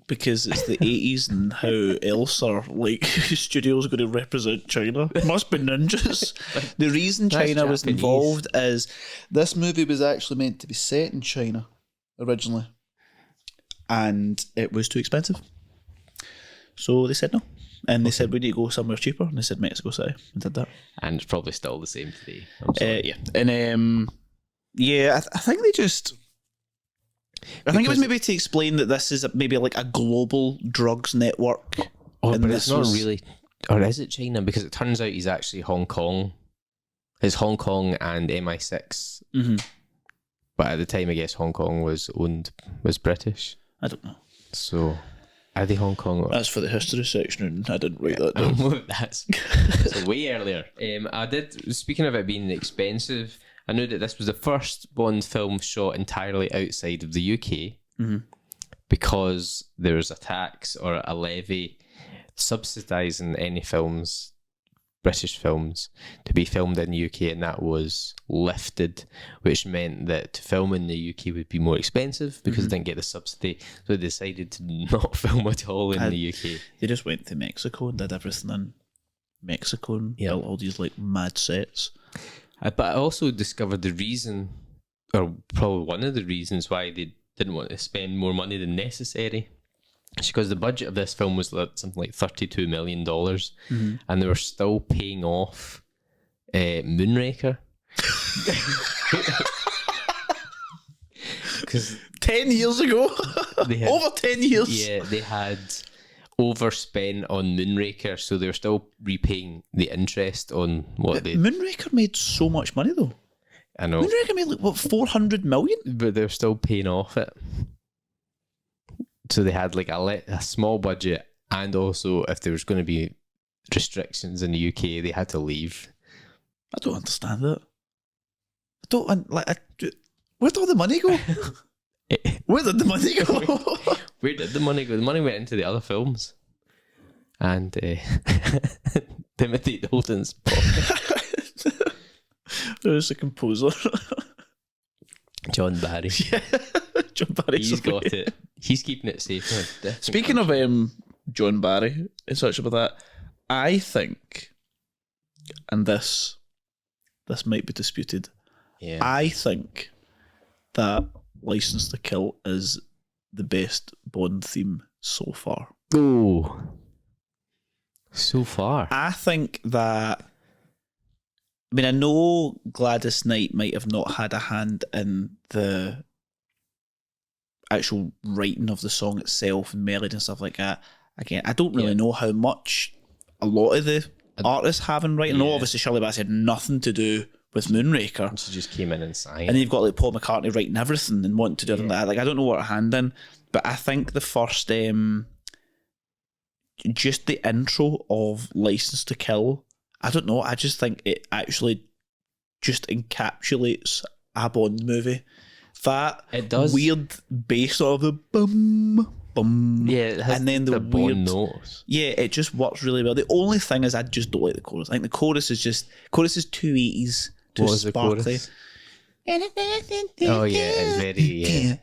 Because it's the 80s, and how else are like studios going to represent China? Must be ninjas. The reason China was involved is this movie was actually meant to be set in China originally, and it was too expensive. So they said no. And they said, we need to go somewhere cheaper. And they said, Mexico City. And did that. And it's probably still the same today. Yeah. And I think they just... I think it was maybe to explain that this is maybe like a global drugs network. Oh, but it's not really... Or is it China? Because it turns out he's actually Hong Kong. It's Hong Kong and MI6. Mm-hmm. But at the time, I guess Hong Kong was British. I don't know. So... Are they Hong Kong? That's for the history section, and I didn't write that down. That's so way earlier. I did. Speaking of it being expensive, I knew that this was the first Bond film shot entirely outside of the UK, because there's a tax or a levy subsidising any films, British films, to be filmed in the UK, and that was lifted, which meant that to film in the UK would be more expensive because they didn't get the subsidy, so they decided to not film at all in the UK. They just went to Mexico and did everything in Mexico and built all these like mad sets. But I also discovered the reason, or probably one of the reasons why they didn't want to spend more money than necessary, because the budget of this film was like something like $32 million, and they were still paying off Moonraker. Because 10 years ago, over 10 years. Yeah, they had overspent on Moonraker, so they were still repaying the interest on what they. Moonraker made so much money though. I know. Moonraker made like what, 400 million? But they're still paying off it. So they had like a small budget, and also if there was going to be restrictions in the UK, they had to leave. I don't understand it. Where did all the money go? Where did the money go? Where did the money go? The money went into the other films. And Timothy Dalton's pocket. There's a composer. John Barry. Yeah. John Barry's He's got it. He's keeping it safe. Speaking of John Barry and such about that, I think, and this might be disputed, Yeah. I think that License to Kill is the best Bond theme so far. Oh. So far. I think that, I mean, I know Gladys Knight might have not had a hand in the actual writing of the song itself and melody and stuff like that. Again, I don't really know how much a lot of the artists have in writing. I know obviously Shirley Bassey had nothing to do with Moonraker. She just came in and sang. And then you've got like Paul McCartney writing everything and wanting to do everything like that. Like, I don't know what her hand in, but I think the first just the intro of License to Kill, I don't know, I just think it actually just encapsulates a Bond movie. That it does. Weird bass of the bum bum, yeah, it has and then the weird Bond notes. Yeah, it just works really well. The only thing is I just don't like the chorus. I think the chorus is too 80s, too What was the sparkly. chorus? Oh yeah, it's very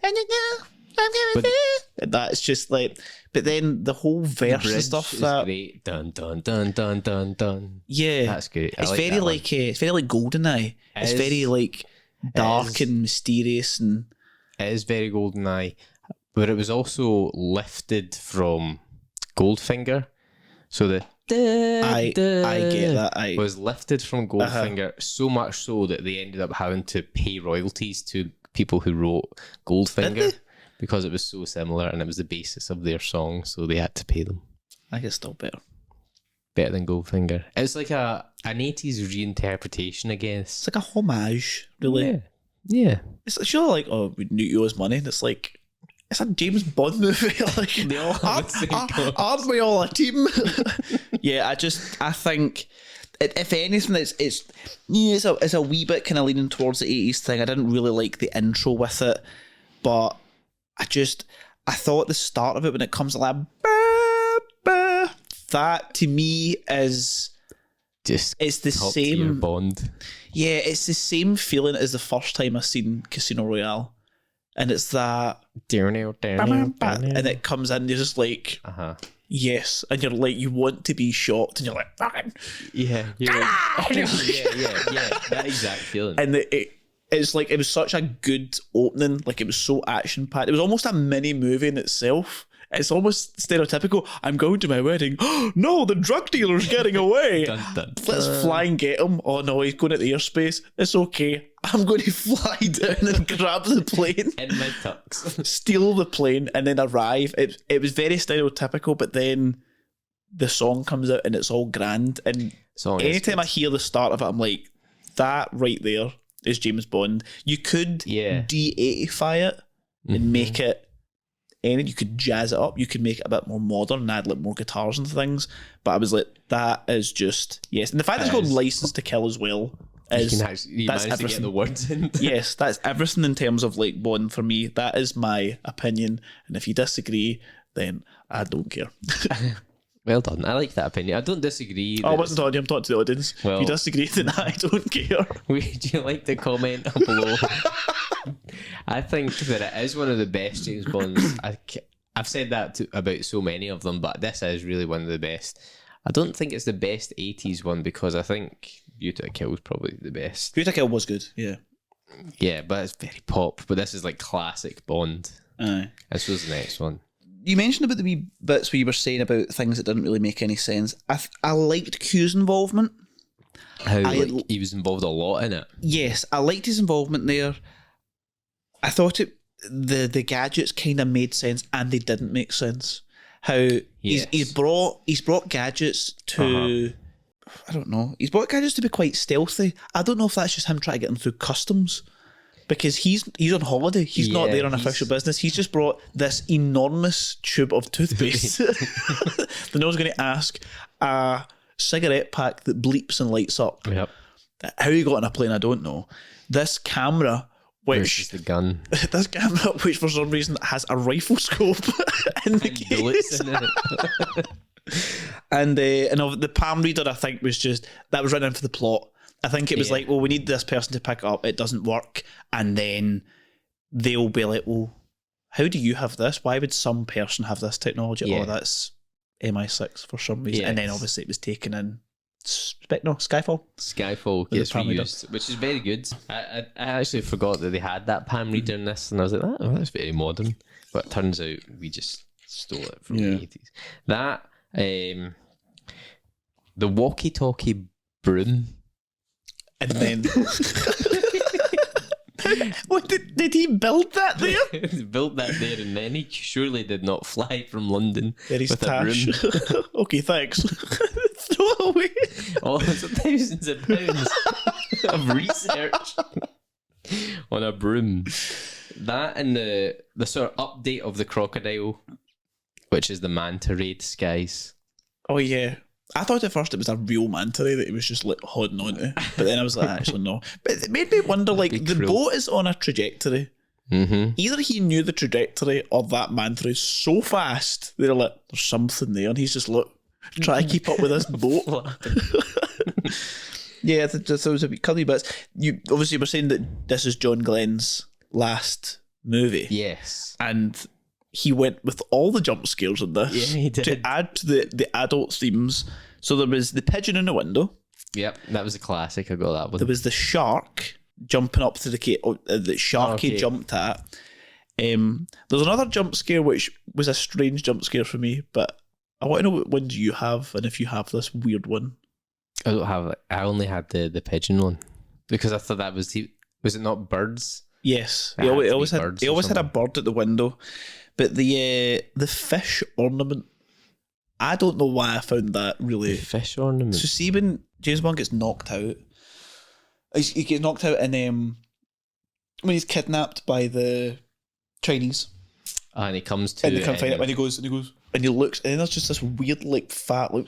But that's just like, but then the whole verse and stuff is that great. Dun dun dun dun dun dun. yeah, That's good. I It's like very that one. like it's very like GoldenEye. It's is. very like dark is. and mysterious and It is very GoldenEye, but it was also lifted from Goldfinger. So the I get that. I was lifted from Goldfinger so much so that they ended up having to pay royalties to people who wrote Goldfinger because it was so similar and it was the basis of their song, so they had to pay them. I think it's still better. Better than Goldfinger. It's like an 80s reinterpretation, I guess. It's like a homage, really. Yeah. It's sure like, oh, we knew you owes money, and it's like, it's a James Bond movie. Like, They all have the same colours. aren't we all a team? Yeah, I think, if anything, it's a wee bit kind of leaning towards the 80s thing. I didn't really like the intro with it, but I thought the start of it when it comes to like, that to me is Just it's the top tier same Bond. Yeah, it's the same feeling as the first time I seen Casino Royale. And it's that and it comes in, you're just like yes, and you're like, you want to be shocked and you're like fucking Yeah, you're like, yeah, that exact feeling. and it's like, it was such a good opening, like it was so action packed. It was almost a mini movie in itself. It's almost stereotypical. I'm going to my wedding. Oh, no, the drug dealer's getting away. Dun, dun, Let's fly and get him. Oh no, he's going at the airspace. It's okay. I'm going to fly down and grab the plane, in my tux. steal the plane, and then arrive. It was very stereotypical, but then the song comes out and it's all grand. And Song is anytime I hear the start of it, I'm like, that right there is James Bond. You could de-80fy it and make it you could jazz it up, you could make it a bit more modern and add like more guitars and things, but I was like, that is just yes. And the fact that it's called License to Kill as well is you that's managed to get the words in. yes, that's everything in terms of like Bond for me. That is my opinion, and if you disagree, then I don't care. Well done. I like that opinion. I don't disagree. I wasn't talking to you, I'm talking to the audience. Well, if you disagree, then I don't care. Would you like to comment below? I think that it is one of the best James Bonds. I've said that about so many of them, but this is really one of the best. I don't think it's the best 80s one because I think View to a Kill is probably the best. View to a Kill was good, yeah. Yeah, but it's very pop. But this is like classic Bond. Aye. This was the next one. you mentioned about the wee bits where you were saying about things that didn't really make any sense. I liked Q's involvement. How he was involved a lot in it. Yes, I liked his involvement there. I thought the gadgets kind of made sense and they didn't make sense. How he's brought gadgets to I don't know. He's brought gadgets to be quite stealthy. I don't know if that's just him trying to get them through customs. Because he's on holiday. He's not there on official business. He's just brought this enormous tube of toothpaste. Then I was going to ask a cigarette pack that bleeps and lights up. Yep. How he got on a plane, I don't know. This camera, which is the gun. This camera, which for some reason has a rifle scope in the case. In it. And the palm reader, I think, was written in for the plot. I think it was like, well, we need this person to pick it up. It doesn't work. And then they'll be like, well, how do you have this? Why would some person have this technology? Yeah. Oh, that's MI6 for some reason. Yes. And then obviously it was taken in Skyfall. Skyfall gets reused, which is very good. I actually forgot that they had that palm reader in this, and I was like, oh, that's very modern. But it turns out we just stole it from the 80s. That, the walkie-talkie broom. And then... What, did he build that there? He built that there, and then he surely did not fly from London with tash. A broom. Okay, thanks. Throw it away. Oh, it's thousands of pounds of research on a broom. That and the sort of update of the crocodile, which is the manta ray disguise. Oh yeah. I thought at first it was a real manta ray that he was just like holding on to, but then I was like, actually no. But it made me wonder, like, the boat is on a trajectory. Mm-hmm. Either he knew the trajectory or that manta ray so fast they're like, there's something there, and he's just like trying to keep up with this boat. Yeah, there was a bit cunny bits. You obviously were saying that this is John Glenn's last movie. Yes, and he went with all the jump scares in this. Yeah, he did. To add to the adult themes. So there was the pigeon in the window. Yep, that was a classic. I got that one. There was the shark jumping up to the cave that Sharky jumped at. There's another jump scare which was a strange jump scare for me, but I want to know what ones you have, and if you have this weird one. I don't have it. I only had the pigeon one because I thought that was it not birds? Yes, he always had a bird at the window. But the fish ornament, I don't know why I found that really... The fish ornament? So see when James Bond gets knocked out, he gets knocked out and when he's kidnapped by the Chinese. And he comes to... And they come find it, and he goes, and he looks, and then there's just this weird, like, fat, like,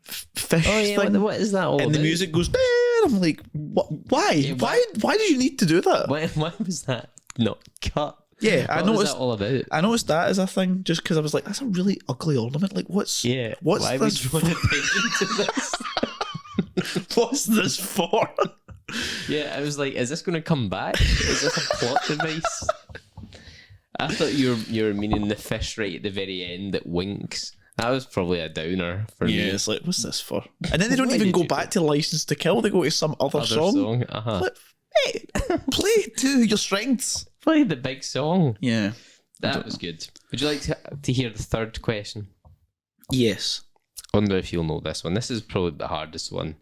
fish thing. What is that all and about? the music goes, and I'm like, what? Why? Yeah, why did you need to do that? Why was that not cut? Yeah, I noticed. What was that all about? I noticed that as a thing, just because I was like, "That's a really ugly ornament. Like, what's why this? would you want attention to this? What's this for?" Yeah, I was like, "Is this going to come back? Is this a plot device?" I thought you were meaning the fish right at the very end that winks. That was probably a downer for me. Yeah, it's like, what's this for? And then they don't even go back to License to Kill. They go to some other song. Like, hey, play to your strengths. Play the big song. Yeah. That was good. Would you like to hear the third question? Yes. I wonder if you'll know this one. This is probably the hardest one.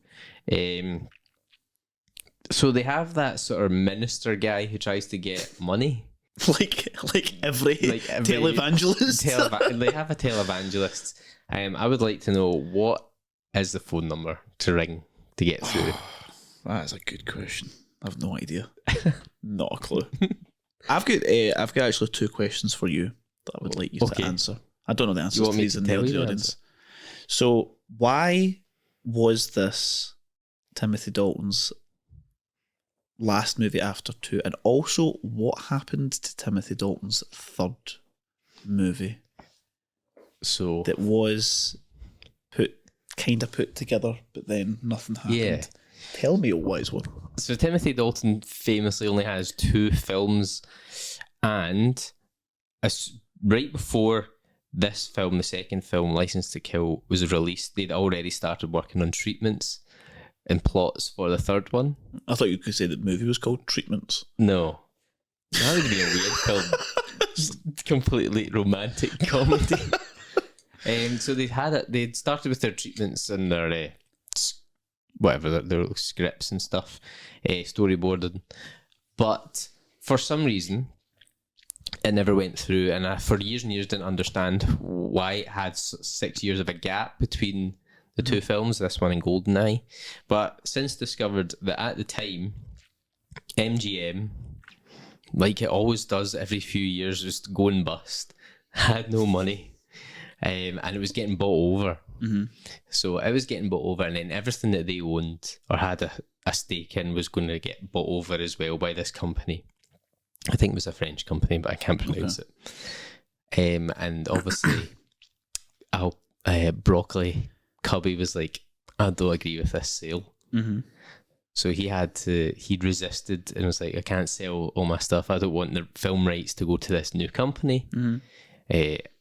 So they have that sort of minister guy who tries to get money. Like every televangelist. They have a televangelist. I would like to know, what is the phone number to ring to get through? That is a good question. I have no idea. Not a clue. I've got actually two questions for you that I would like you to answer. I don't know the answers to these in the audience. So, why was this Timothy Dalton's last movie after 2? And also, what happened to Timothy Dalton's third movie? So that was put together, but then nothing happened. Yeah. Tell me what is one. So Timothy Dalton famously only has 2 films, and right before this film, the second film, License to Kill, was released, they'd already started working on treatments and plots for the third one. I thought you could say the movie was called Treatments. No. That would be a weird film. completely romantic comedy. So they'd started with their treatments and their their scripts and stuff, storyboarding, but for some reason it never went through, and I for years and years didn't understand why it had 6 years of a gap between the two films, this one and Goldeneye. But since discovered that at the time MGM, like it always does every few years, just go and bust, had no money, and it was getting bought over. So it was getting bought over, and then everything that they owned or had a stake in was going to get bought over as well by this company. I think it was a French company, but I can't pronounce it. And obviously, Broccoli Cubby was like, I don't agree with this sale. So he'd resisted and was like, I can't sell all my stuff. I don't want the film rights to go to this new company.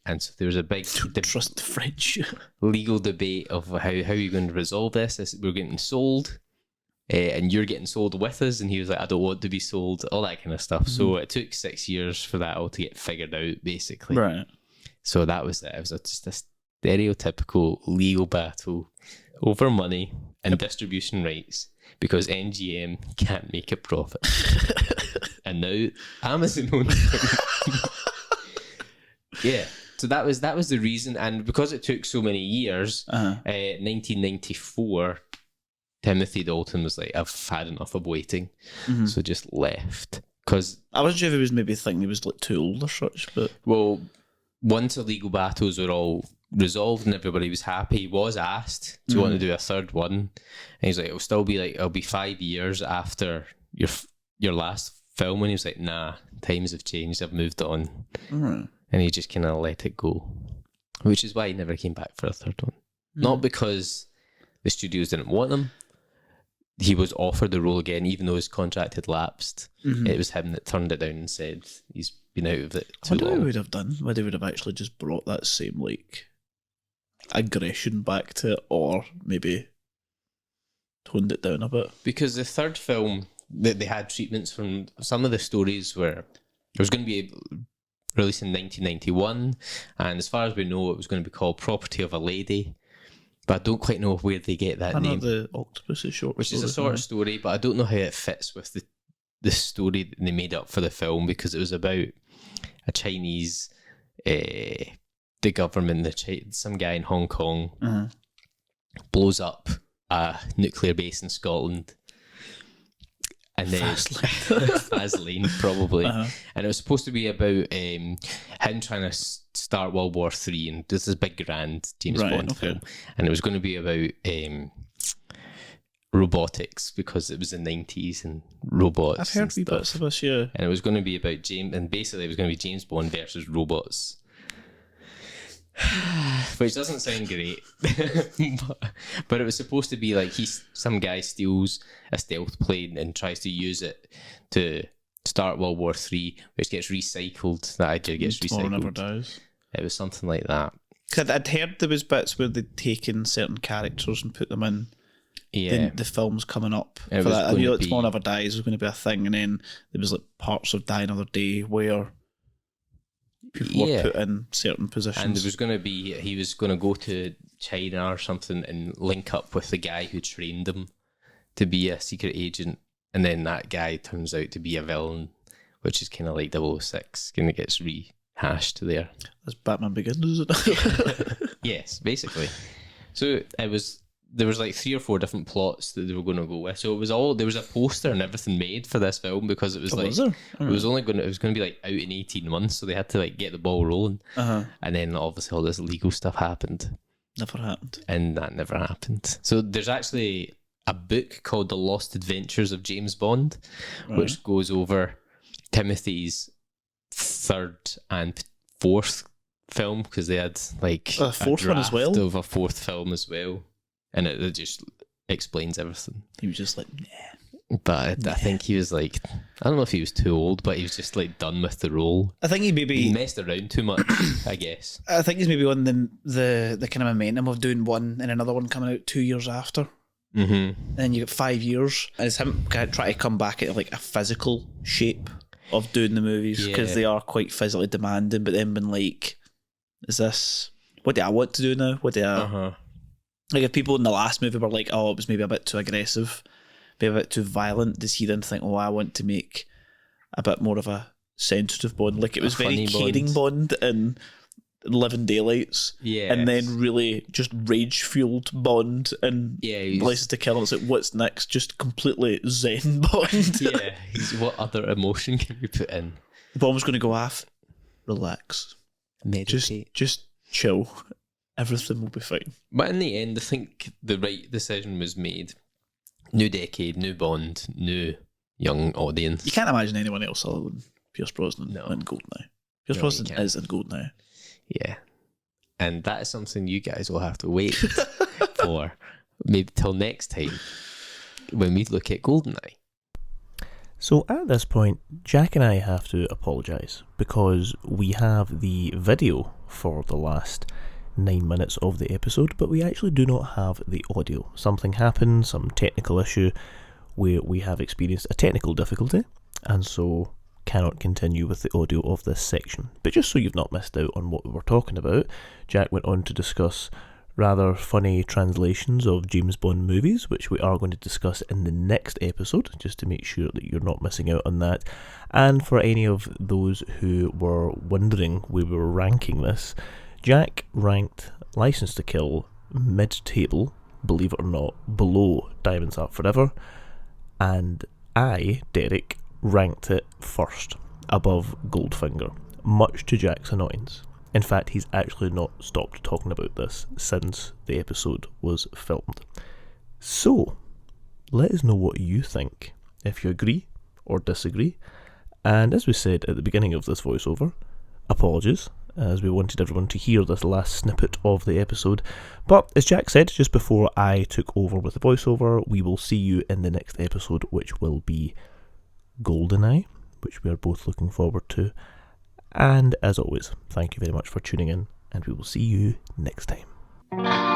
And so there was a big trust the French legal debate of how you're going to resolve this. We're getting sold, and you're getting sold with us. And he was like, I don't want to be sold, all that kind of stuff. So it took 6 years for that all to get figured out, basically. Right. So that was it. It was just a stereotypical legal battle over money and distribution rights because MGM can't make a profit. And now Amazon owns them. Yeah. So that was the reason, and because it took so many years, 1994, Timothy Dalton was like, I've had enough of waiting, so just left. Because I wasn't sure if he was maybe thinking he was like too old or such, but well, once the legal battles were all resolved and everybody was happy, he was asked, do you want to do a third one? And he's like, it'll be 5 years after your last film, and he was like, nah, times have changed, I've moved on. And he just kind of let it go, which is why he never came back for a third one. Not because the studios didn't want him. He was offered the role again, even though his contract had lapsed. It was him that turned it down and said he's been out of it too long. What he would have done, whether he would have actually just brought that same like aggression back to it, or maybe toned it down a bit. Because the third film, that they had treatments from some of the stories where it was going to be released in 1991, and as far as we know, it was going to be called Property of a Lady, but I don't quite know where they get that name. The Octopus is short, which is a sort of story, but I don't know how it fits with the story that they made up for the film, because it was about a Chinese, the government, some guy in Hong Kong blows up a nuclear base in Scotland. And then Vaseline, probably. And it was supposed to be about him trying to start World War III, and this is big grand James Bond film. And it was going to be about robotics, because it was the 90s and robots. I've heard bits of this, yeah. And it was going to be about James, and basically it was going to be James Bond versus robots. Which doesn't sound great. but it was supposed to be like some guy steals a stealth plane and tries to use it to start World War III, which gets recycled. That idea gets recycled. Tomorrow Never Dies. It was something like that. Because I'd heard there was bits where they'd taken certain characters and put them in the films coming up. For that. I knew Tomorrow Never Dies was going to be a thing, and then there was like parts of Die Another Day where people were put in certain positions. And there was going to be, he was going to go to China or something and link up with the guy who trained him to be a secret agent. And then that guy turns out to be a villain, which is kind of like 006. Kind of gets rehashed there. That's Batman Begins, is it? Yes, basically. So there was like 3 or 4 different plots that they were going to go with. So there was a poster and everything made for this film, because it was it was going to be like out in 18 months, so they had to like get the ball rolling. And then obviously all this legal stuff happened. Never happened. And that never happened. So there's actually a book called The Lost Adventures of James Bond, which goes over Timothy's 3rd and 4th film, because they had like a 4th one as well. Of a 4th film as well. And it just explains everything. He was just like, nah. But I think he was like, I don't know if he was too old, but he was just like done with the role. I think he messed around too much, I guess. I think he's maybe on the kind of momentum of doing one and another one coming out 2 years after. And then you get 5 years. And it's him kind of trying to come back at like a physical shape. of doing the movies because they are quite physically demanding. But then been like, is this what do I want to do now? What do I like? If people in the last movie were like, oh, it was maybe a bit too aggressive, maybe a bit too violent, does he then think, oh, I want to make a bit more of a sensitive Bond? Like it was very caring Bond and Living Daylights, and then really just rage fueled Bond and License to Kill. It's like, what's next? Just completely zen Bond. What other emotion can we put in? The Bond was going to go off. Relax, meditate, just chill. Everything will be fine. But in the end, I think the right decision was made. New decade, new Bond, new young audience. You can't imagine anyone else other than Pierce Brosnan in GoldenEye. Pierce Brosnan is in GoldenEye. Yeah. And that is something you guys will have to wait for maybe till next time when we look at GoldenEye. So at this point, Jack and I have to apologise because we have the video for the last 9 minutes of the episode, but we actually do not have the audio. Something happened, some technical issue where we have experienced a technical difficulty, and so cannot continue with the audio of this section. But just so you've not missed out on what we were talking about, Jack went on to discuss rather funny translations of James Bond movies, which we are going to discuss in the next episode, just to make sure that you're not missing out on that. And for any of those who were wondering where we were ranking this, Jack ranked License to Kill mid-table, believe it or not, below Diamonds Are Forever, and I, Derek, ranked it first, above Goldfinger, much to Jack's annoyance. In fact, he's actually not stopped talking about this since the episode was filmed. So, let us know what you think, if you agree or disagree. And as we said at the beginning of this voiceover, apologies, as we wanted everyone to hear this last snippet of the episode. But as Jack said just before I took over with the voiceover, we will see you in the next episode, which will be GoldenEye, which we are both looking forward to. And as always, thank you very much for tuning in, and we will see you next time.